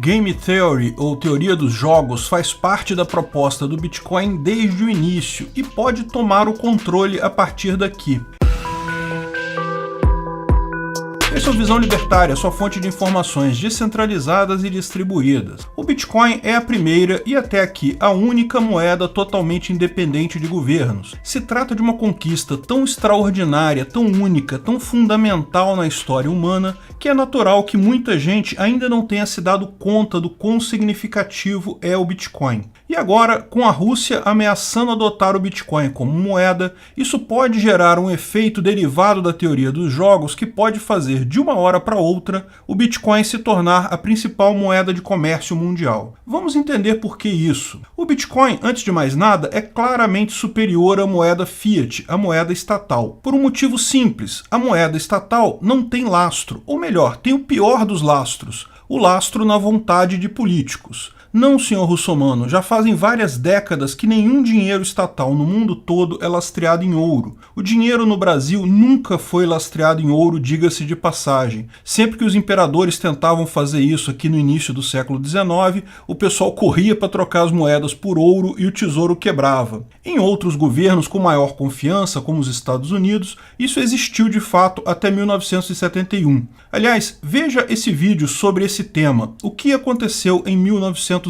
Game Theory, ou teoria dos jogos, faz parte da proposta do Bitcoin desde o início e pode tomar o controle a partir daqui. Esse é o Visão Libertária, sua fonte de informações descentralizadas e distribuídas. O Bitcoin é a primeira e até aqui a única moeda totalmente independente de governos. Se trata de uma conquista tão extraordinária, tão única, tão fundamental na história humana, que é natural que muita gente ainda não tenha se dado conta do quão significativo é o Bitcoin. E agora, com a Rússia ameaçando adotar o Bitcoin como moeda, isso pode gerar um efeito derivado da teoria dos jogos que pode fazer de uma hora para outra o Bitcoin se tornar a principal moeda de comércio mundial. Vamos entender por que isso. O Bitcoin, antes de mais nada, é claramente superior à moeda fiat, a moeda estatal. Por um motivo simples, a moeda estatal não tem lastro, ou melhor, tem o pior dos lastros, o lastro na vontade de políticos. Não, senhor russomano, já fazem várias décadas que nenhum dinheiro estatal no mundo todo é lastreado em ouro. O dinheiro no Brasil nunca foi lastreado em ouro, diga-se de passagem. Sempre que os imperadores tentavam fazer isso aqui no início do século XIX, o pessoal corria para trocar as moedas por ouro e o tesouro quebrava. Em outros governos com maior confiança, como os Estados Unidos, isso existiu de fato até 1971. Aliás, veja esse vídeo sobre esse tema, o que aconteceu em 1971.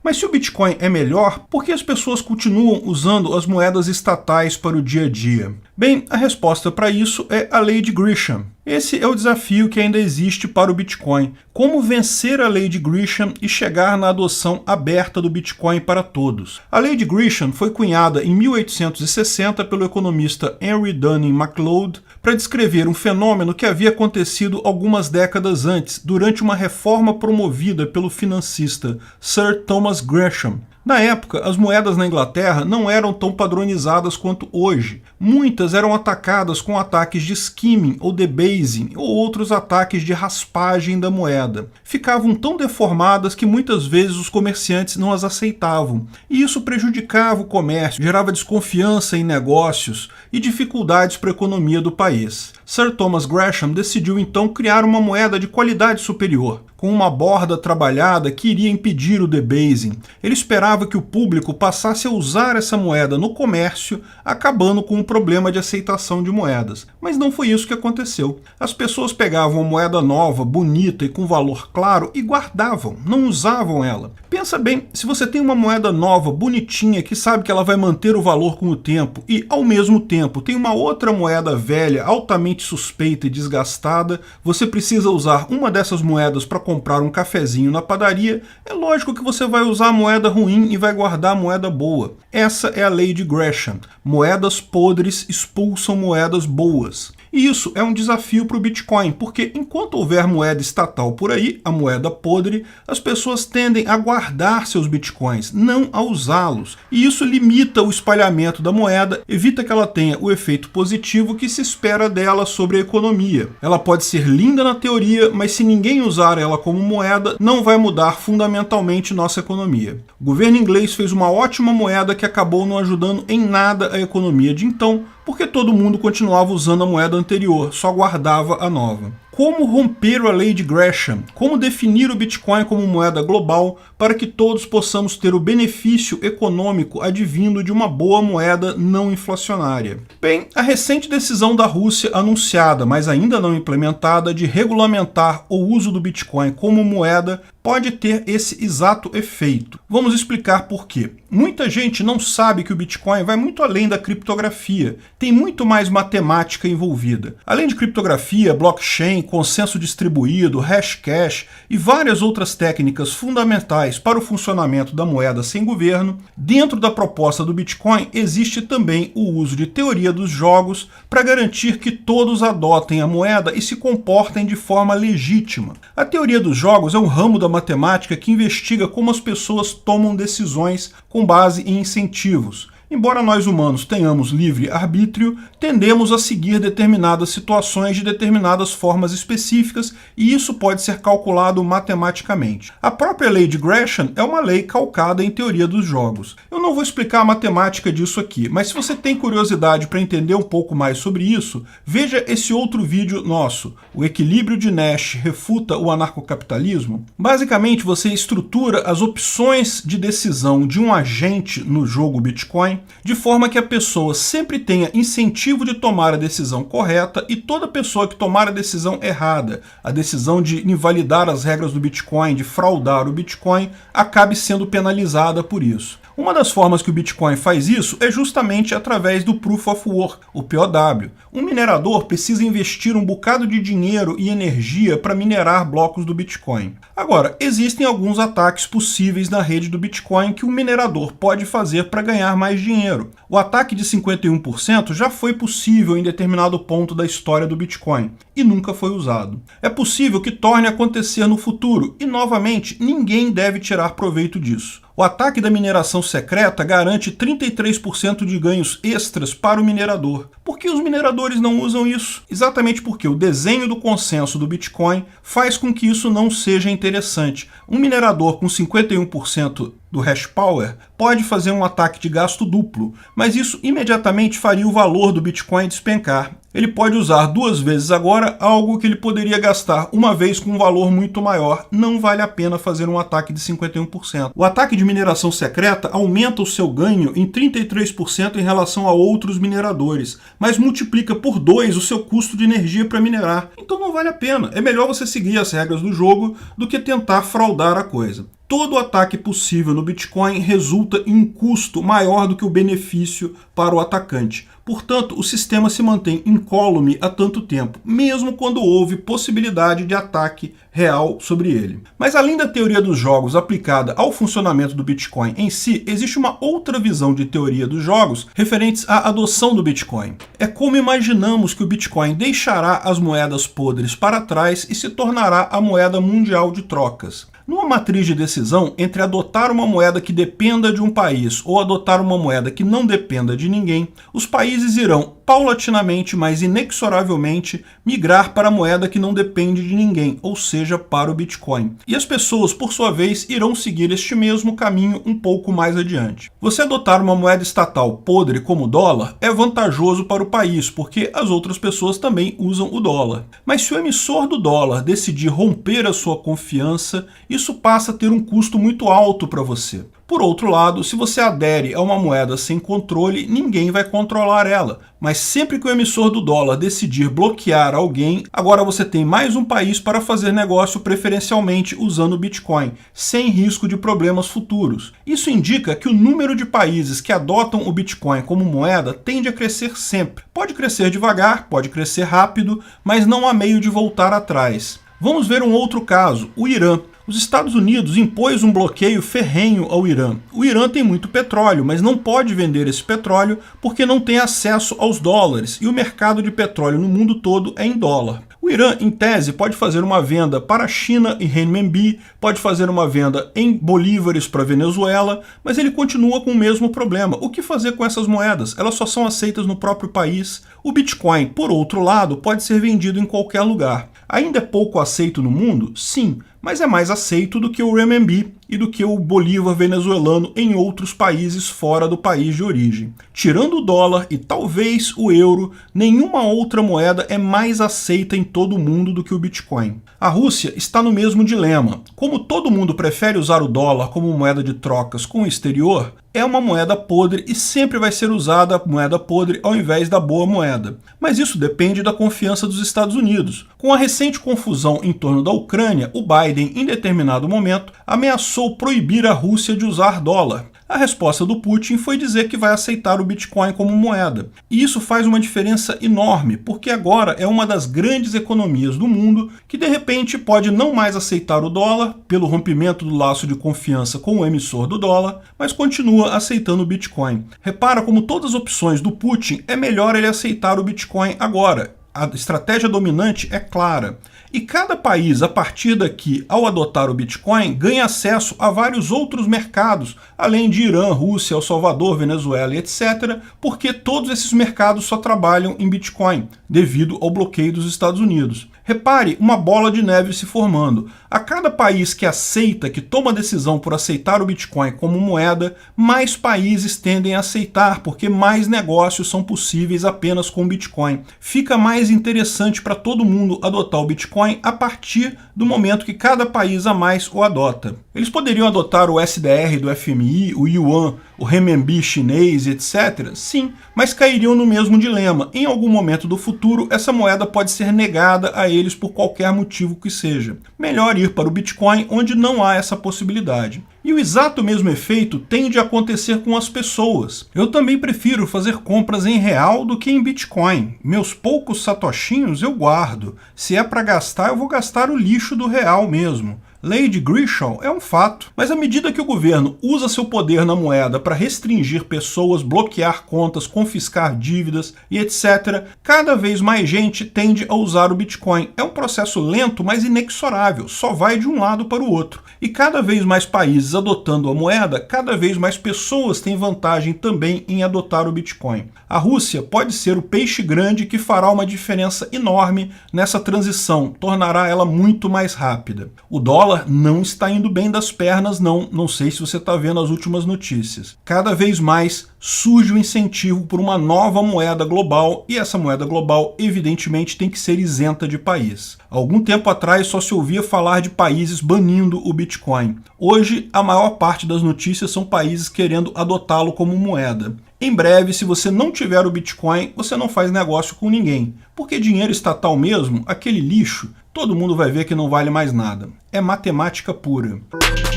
Mas se o Bitcoin é melhor, por que as pessoas continuam usando as moedas estatais para o dia a dia? Bem, a resposta para isso é a lei de Grisham. Esse é o desafio que ainda existe para o Bitcoin. Como vencer a lei de Grisham e chegar na adoção aberta do Bitcoin para todos? A lei de Grisham foi cunhada em 1860 pelo economista Henry Dunning MacLeod para descrever um fenômeno que havia acontecido algumas décadas antes, durante uma reforma promovida pelo financista Sir Thomas Gresham. Na época, as moedas na Inglaterra não eram tão padronizadas quanto hoje. Muitas eram atacadas com ataques de skimming ou debasing ou outros ataques de raspagem da moeda. Ficavam tão deformadas que muitas vezes os comerciantes não as aceitavam. E isso prejudicava o comércio, gerava desconfiança em negócios e dificuldades para a economia do país. Sir Thomas Gresham decidiu então criar uma moeda de qualidade superior, com uma borda trabalhada que iria impedir o debasing. Ele esperava que o público passasse a usar essa moeda no comércio, acabando com o problema de aceitação de moedas. Mas não foi isso que aconteceu. As pessoas pegavam uma moeda nova, bonita e com valor claro e guardavam, não usavam ela. Pensa bem, se você tem uma moeda nova, bonitinha, que sabe que ela vai manter o valor com o tempo e, ao mesmo tempo, tem uma outra moeda velha, altamente suspeita e desgastada, você precisa usar uma dessas moedas para comprar um cafezinho na padaria, é lógico que você vai usar a moeda ruim e vai guardar a moeda boa. Essa é a lei de Gresham. Moedas podres expulsam moedas boas. E isso é um desafio para o Bitcoin, porque enquanto houver moeda estatal por aí, a moeda podre, as pessoas tendem a guardar seus Bitcoins, não a usá-los. E isso limita o espalhamento da moeda, evita que ela tenha o efeito positivo que se espera dela sobre a economia. Ela pode ser linda na teoria, mas se ninguém usar ela como moeda, não vai mudar fundamentalmente nossa economia. O governo inglês fez uma ótima moeda que acabou não ajudando em nada a economia de então, porque todo mundo continuava usando a moeda anterior, só guardava a nova. Como romper a lei de Gresham? Como definir o Bitcoin como moeda global para que todos possamos ter o benefício econômico advindo de uma boa moeda não inflacionária? Bem, a recente decisão da Rússia anunciada, mas ainda não implementada, de regulamentar o uso do Bitcoin como moeda pode ter esse exato efeito. Vamos explicar por quê. Muita gente não sabe que o Bitcoin vai muito além da criptografia, tem muito mais matemática envolvida. Além de criptografia, blockchain, consenso distribuído, hashcash e várias outras técnicas fundamentais para o funcionamento da moeda sem governo, dentro da proposta do Bitcoin existe também o uso de teoria dos jogos para garantir que todos adotem a moeda e se comportem de forma legítima. A teoria dos jogos é um ramo da matemática que investiga como as pessoas tomam decisões com base em incentivos. Embora nós humanos tenhamos livre arbítrio, tendemos a seguir determinadas situações de determinadas formas específicas e isso pode ser calculado matematicamente. A própria lei de Gresham é uma lei calcada em teoria dos jogos. Eu não vou explicar a matemática disso aqui, mas se você tem curiosidade para entender um pouco mais sobre isso, veja esse outro vídeo nosso, O Equilíbrio de Nash Refuta o Anarcocapitalismo. Basicamente, você estrutura as opções de decisão de um agente no jogo Bitcoin de forma que a pessoa sempre tenha incentivo de tomar a decisão correta e toda pessoa que tomar a decisão errada, a decisão de invalidar as regras do Bitcoin, de fraudar o Bitcoin, acabe sendo penalizada por isso. Uma das formas que o Bitcoin faz isso é justamente através do Proof of Work, o POW. Um minerador precisa investir um bocado de dinheiro e energia para minerar blocos do Bitcoin. Agora, existem alguns ataques possíveis na rede do Bitcoin que o minerador pode fazer para ganhar mais dinheiro. O ataque de 51% já foi possível em determinado ponto da história do Bitcoin e nunca foi usado. É possível que torne a acontecer no futuro e, novamente, ninguém deve tirar proveito disso. O ataque da mineração secreta garante 33% de ganhos extras para o minerador. Por que os mineradores não usam isso? Exatamente porque o desenho do consenso do Bitcoin faz com que isso não seja interessante. Um minerador com 51% do hash power pode fazer um ataque de gasto duplo, mas isso imediatamente faria o valor do Bitcoin despencar. Ele pode usar 2 vezes agora algo que ele poderia gastar uma vez com um valor muito maior. Não vale a pena fazer um ataque de 51%. O ataque de mineração secreta aumenta o seu ganho em 33% em relação a outros mineradores, mas multiplica por 2 o seu custo de energia para minerar. Então não vale a pena. É melhor você seguir as regras do jogo do que tentar fraudar a coisa. Todo ataque possível no Bitcoin resulta em um custo maior do que o benefício para o atacante. Portanto, o sistema se mantém incólume há tanto tempo, mesmo quando houve possibilidade de ataque real sobre ele. Mas além da teoria dos jogos aplicada ao funcionamento do Bitcoin em si, existe uma outra visão de teoria dos jogos referentes à adoção do Bitcoin. É como imaginamos que o Bitcoin deixará as moedas podres para trás e se tornará a moeda mundial de trocas. Numa matriz de decisão entre adotar uma moeda que dependa de um país ou adotar uma moeda que não dependa de ninguém, os países irão paulatinamente, mas inexoravelmente, migrar para a moeda que não depende de ninguém, ou seja, para o Bitcoin. E as pessoas, por sua vez, irão seguir este mesmo caminho um pouco mais adiante. Você adotar uma moeda estatal podre como o dólar é vantajoso para o país, porque as outras pessoas também usam o dólar. Mas se o emissor do dólar decidir romper a sua confiança, isso passa a ter um custo muito alto para você. Por outro lado, se você adere a uma moeda sem controle, ninguém vai controlar ela. Mas sempre que o emissor do dólar decidir bloquear alguém, agora você tem mais um país para fazer negócio preferencialmente usando o Bitcoin, sem risco de problemas futuros. Isso indica que o número de países que adotam o Bitcoin como moeda tende a crescer sempre. Pode crescer devagar, pode crescer rápido, mas não há meio de voltar atrás. Vamos ver um outro caso, o Irã. Os Estados Unidos impôs um bloqueio ferrenho ao Irã. O Irã tem muito petróleo, mas não pode vender esse petróleo porque não tem acesso aos dólares, e o mercado de petróleo no mundo todo é em dólar. O Irã, em tese, pode fazer uma venda para a China em renminbi, pode fazer uma venda em bolívares para a Venezuela, mas ele continua com o mesmo problema. O que fazer com essas moedas? Elas só são aceitas no próprio país. O Bitcoin, por outro lado, pode ser vendido em qualquer lugar. Ainda é pouco aceito no mundo? Sim, mas é mais aceito do que o renminbi e do que o bolívar venezuelano em outros países fora do país de origem. Tirando o dólar e talvez o euro, nenhuma outra moeda é mais aceita em todo o mundo do que o Bitcoin. A Rússia está no mesmo dilema. Como todo mundo prefere usar o dólar como moeda de trocas com o exterior, é uma moeda podre e sempre vai ser usada a moeda podre ao invés da boa moeda. Mas isso depende da confiança dos Estados Unidos. Com a recente confusão em torno da Ucrânia, o Biden, em determinado momento, ameaçou proibir a Rússia de usar dólar. A resposta do Putin foi dizer que vai aceitar o Bitcoin como moeda. E isso faz uma diferença enorme, porque agora é uma das grandes economias do mundo que de repente pode não mais aceitar o dólar pelo rompimento do laço de confiança com o emissor do dólar, mas continua aceitando o Bitcoin. Repara como todas as opções do Putin é melhor ele aceitar o Bitcoin agora. A estratégia dominante é clara. E cada país, a partir daqui, ao adotar o Bitcoin, ganha acesso a vários outros mercados, além de Irã, Rússia, El Salvador, Venezuela e etc., porque todos esses mercados só trabalham em Bitcoin, devido ao bloqueio dos Estados Unidos. Repare uma bola de neve se formando. A cada país que aceita, que toma a decisão por aceitar o Bitcoin como moeda, mais países tendem a aceitar, porque mais negócios são possíveis apenas com o Bitcoin. Fica mais interessante para todo mundo adotar o Bitcoin a partir do momento que cada país a mais o adota. Eles poderiam adotar o SDR do FMI, o Yuan, o Renminbi chinês, etc. Sim, mas cairiam no mesmo dilema. Em algum momento do futuro, essa moeda pode ser negada a eles por qualquer motivo que seja. Melhor ir para o Bitcoin, onde não há essa possibilidade. E o exato mesmo efeito tende a acontecer com as pessoas. Eu também prefiro fazer compras em real do que em Bitcoin. Meus poucos satoshinhos eu guardo. Se é para gastar, eu vou gastar o lixo do real mesmo. Lei de Grisham é um fato, mas à medida que o governo usa seu poder na moeda para restringir pessoas, bloquear contas, confiscar dívidas e etc., cada vez mais gente tende a usar o Bitcoin. É um processo lento, mas inexorável, só vai de um lado para o outro. E cada vez mais países adotando a moeda, cada vez mais pessoas têm vantagem também em adotar o Bitcoin. A Rússia pode ser o peixe grande que fará uma diferença enorme nessa transição, tornará ela muito mais rápida. O dólar não está indo bem das pernas, não sei se você está vendo as últimas notícias. Cada vez mais surge o incentivo por uma nova moeda global, e essa moeda global evidentemente tem que ser isenta de país. Há algum tempo atrás só se ouvia falar de países banindo o Bitcoin. Hoje a maior parte das notícias são países querendo adotá-lo como moeda. Em breve, se você não tiver o Bitcoin, você não faz negócio com ninguém. Porque dinheiro estatal mesmo, aquele lixo, todo mundo vai ver que não vale mais nada. É matemática pura.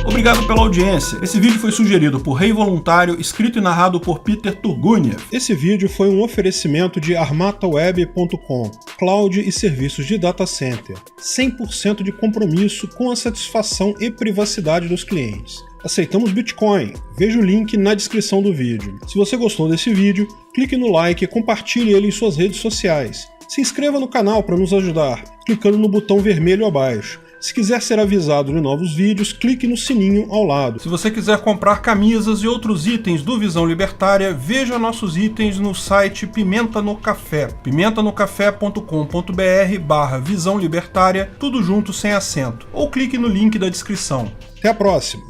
Obrigado pela audiência. Esse vídeo foi sugerido por Rei Voluntário, escrito e narrado por Peter Turguniev. Esse vídeo foi um oferecimento de armataweb.com, cloud e serviços de data center. 100% de compromisso com a satisfação e privacidade dos clientes. Aceitamos Bitcoin. Veja o link na descrição do vídeo. Se você gostou desse vídeo, clique no like e compartilhe ele em suas redes sociais. Se inscreva no canal para nos ajudar, clicando no botão vermelho abaixo. Se quiser ser avisado de novos vídeos, clique no sininho ao lado. Se você quiser comprar camisas e outros itens do Visão Libertária, veja nossos itens no site Pimenta no Café, pimentanocafé.com.br/Visão Libertária, tudo junto sem acento, ou clique no link da descrição. Até a próxima!